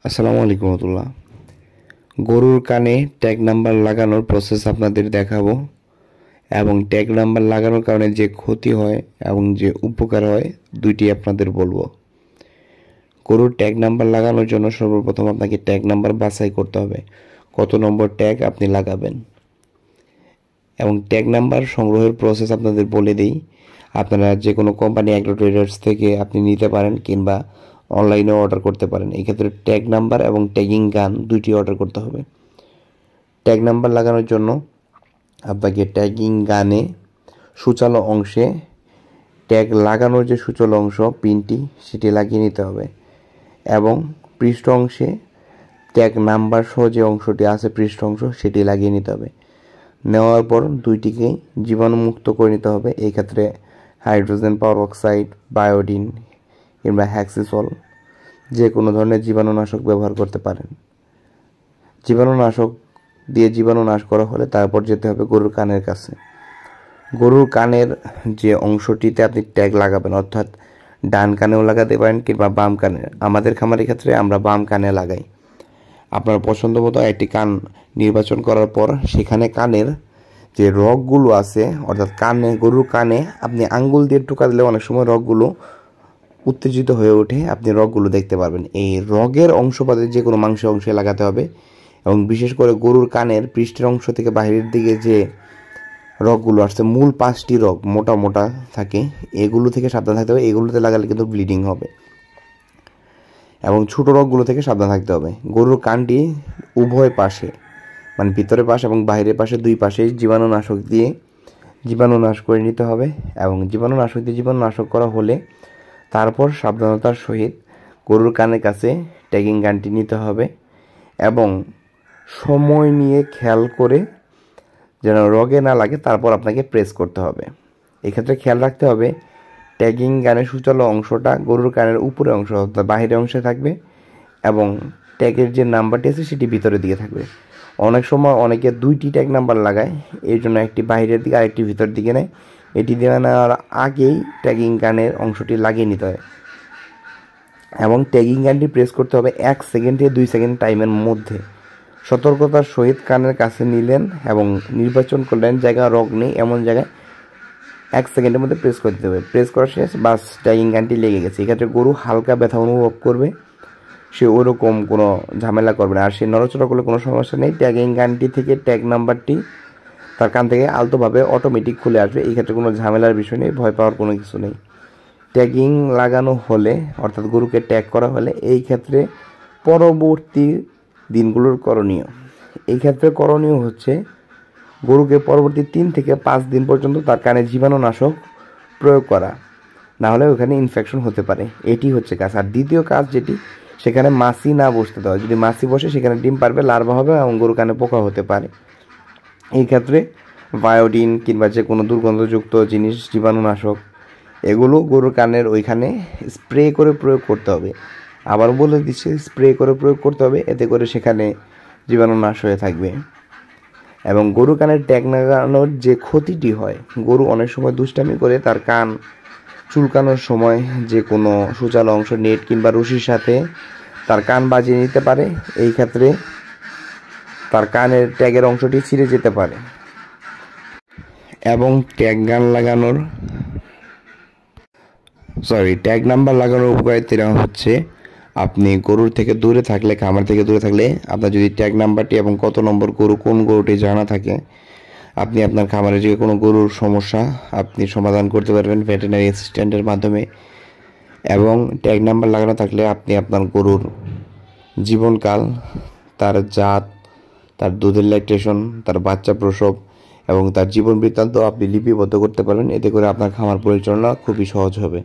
আসসালামু আলাইকুম রহমতুল্লাহ। গরুর কানে ট্যাগ নাম্বার লাগানোর প্রসেস আপনাদের দেখাবো এবং ট্যাগ নাম্বার লাগানোর কারণে যে ক্ষতি হয় এবং যে উপকার হয় দুইটি আপনাদের বলবো। গরুর ট্যাগ নাম্বার লাগানোর জন্য সর্বপ্রথম আপনাকে ট্যাগ নাম্বার বাছাই করতে হবে, কত নম্বর ট্যাগ আপনি লাগাবেন। এবং ট্যাগ নাম্বার সংগ্রহের প্রসেস আপনাদের বলে দিই। আপনারা যে কোনো কোম্পানি অ্যাগ্রো ট্রেডার্স থেকে আপনি নিতে পারেন কিংবা অনলাইনেও অর্ডার করতে পারেন। এক্ষেত্রে ট্যাগ নাম্বার এবং ট্যাগিং গান দুইটি অর্ডার করতে হবে। ট্যাগ নাম্বার লাগানোর জন্য আপনাকে ট্যাগিং গানে সূচালো অংশে ট্যাগ লাগানোর যে সূচালো অংশ পিনটি সেটি লাগিয়ে নিতে হবে এবং পৃষ্ঠ অংশে ট্যাগ নাম্বার সহ যে অংশটি আছে পৃষ্ঠ অংশ সেটি লাগিয়ে নিতে হবে। নেওয়ার পর দুইটিকে জীবাণুমুক্ত করে নিতে হবে। এই ক্ষেত্রে হাইড্রোজেন পারঅক্সাইড, বায়োডিন কিংবা হ্যাক্সিসল যে কোনো ধরনের জীবাণুনাশক ব্যবহার করতে পারেন। জীবাণুনাশক দিয়ে জীবাণু নাশ করা হলে তারপর যেতে হবে গরুর কানের কাছে। গরুর কানের যে অংশটিতে আপনি ট্যাগ লাগাবেন, অর্থাৎ ডান কানেও লাগাতে পারেন কিংবা বাম কানে। আমাদের খামারের ক্ষেত্রে আমরা বাম কানে লাগাই। আপনার পছন্দ মতো একটি কান নির্বাচন করার পর সেখানে কানের যে রগগুলো আছে, অর্থাৎ গরুর কানে আপনি আঙ্গুল দিয়ে টোকা দিলে অনেক সময় রগগুলো উত্তেজিত হয়ে ওঠে, আপনি রগগুলো দেখতে পারবেন। এই রগের অংশপাতে যে কোনো মাংস অংশে লাগাতে হবে এবং বিশেষ করে গরুর কানের পৃষ্ঠের অংশ থেকে বাইরের দিকে যে রগগুলো আসছে, মূল 5টি রগ মোটা মোটা থাকে, এগুলো থেকে সাবধান থাকতে হবে। এগুলোতে লাগালে কিন্তু ব্লিডিং হবে এবং ছোট রগগুলো থেকে সাবধান থাকতে হবে। গরুর কানটি উভয় পাশে, মানে ভিতরের পাশ এবং বাইরের পাশে দুই পাশেই জীবাণুনাশক দিয়ে জীবাণুনাশ করে নিতে হবে এবং জীবাণুনাশক দিয়ে জীবাণুনাশক করা হলে তারপর সাবধানতার সহিত গরুর কানের কাছে ট্যাগিং গানটি নিতে হবে এবং সময় নিয়ে খেয়াল করে যেন রগে না লাগে তারপর আপনাকে প্রেস করতে হবে। এক্ষেত্রে খেয়াল রাখতে হবে ট্যাগিং গানের সূচালো অংশটা গরুর কানের উপরে অংশ অর্থাৎ বাহিরের অংশে থাকবে এবং ট্যাগের যে নাম্বারটি আছে সেটি ভিতরের দিকে থাকবে। অনেক সময় অনেকে দুইটি ট্যাগ নাম্বার লাগায়, এর জন্য একটি বাইরের দিকে আরেকটি ভিতরের দিকে নেয়। এটি দেওয়া নেওয়ার আগেই ট্যাগিং গানের অংশটি লাগিয়ে নিতে হয় এবং ট্যাগিং গানটি প্রেস করতে হবে 1 সেকেন্ড থেকে 2 সেকেন্ড টাইমের মধ্যে। সতর্কতার সহিত কানের কাছে নিলেন এবং নির্বাচন করলেন জায়গা রগ নেই এমন জায়গায় 1 সেকেন্ডের মধ্যে প্রেস করে দিতে হবে। প্রেস করা শেষ, বাস ট্যাগিং গানটি লেগে গেছে। এক্ষেত্রে গরু হালকা ব্যথা অনুভব করবে, সে ওরকম কোনো ঝামেলা করবে না। আর সে নড়াচড়া করলে কোনো সমস্যা নেই। ট্যাগিং গানটি থেকে ট্যাগ নাম্বারটি তার কান থেকে আলতোভাবে অটোমেটিক খুলে আসবে। এই ক্ষেত্রে কোনো ঝামেলার বিষয় নেই, ভয় পাওয়ার কোনো কিছু নেই। ট্যাগিং লাগানো হলে অর্থাৎ গরুকে ট্যাগ করা হলে এই ক্ষেত্রে পরবর্তী দিনগুলোর করণীয়, এই ক্ষেত্রে করণীয় হচ্ছে গরুকে পরবর্তী 3 থেকে 5 দিন পর্যন্ত তার কানে জীবাণুনাশক প্রয়োগ করা, না হলে ওখানে ইনফেকশন হতে পারে। এটি হচ্ছে কাজ। আর দ্বিতীয় কাজ যেটি, সেখানে মাছি না বসতে দেওয়া। যদি মাছি বসে সেখানে ডিম পারবে, লার্ভা হবে এবং গরু কানে পোকা হতে পারে। এই ক্ষেত্রে বায়োডিন কিংবা যে কোনো দুর্গন্ধযুক্ত জিনিস, জীবাণুনাশক, এগুলো গরুর কানের ওইখানে স্প্রে করে প্রয়োগ করতে হবে। আবার বলে দিচ্ছি, স্প্রে করে প্রয়োগ করতে হবে, এতে করে সেখানে জীবাণু নাশ হয়ে থাকবে। এবং গরু কানের ট্যাগ লাগানোর যে ক্ষতিটি হয়, গরু অনেক সময় দুষ্টামি করে তার কান চুলকানোর সময় যে কোনো সূচালো অংশ নেট কিংবা রশির সাথে তার কান বাজিয়ে নিতে পারে। এই ক্ষেত্রে তার কানের ট্যাগের অংশটি ছিঁড়ে যেতে পারে। এবং ট্যাগ নাম্বার লাগানোর উপকারিতা হচ্ছে, আপনি গরুর থেকে দূরে থাকলে, খামার থেকে দূরে থাকলে আপনার যদি ট্যাগ নাম্বারটি এবং কত নম্বর গরু কোন গরুটি জানা থাকে, আপনি আপনার খামারে যে কোনো গরুর সমস্যা আপনি সমাধান করতে পারবেন ভেটেরিনারি অ্যাসিস্ট্যান্টের মাধ্যমে। এবং ট্যাগ নাম্বার লাগানো থাকলে আপনি আপনার গরুর জীবনকাল, তার জাত, তার দুধের ল্যাকটেশন, তার বাচ্চা প্রসব এবং তার জীবন বৃত্তান্ত আপনি লিপিবদ্ধ করতে পারবেন। এতে করে আপনার খামার পরিচালনা খুবই সহজ হবে।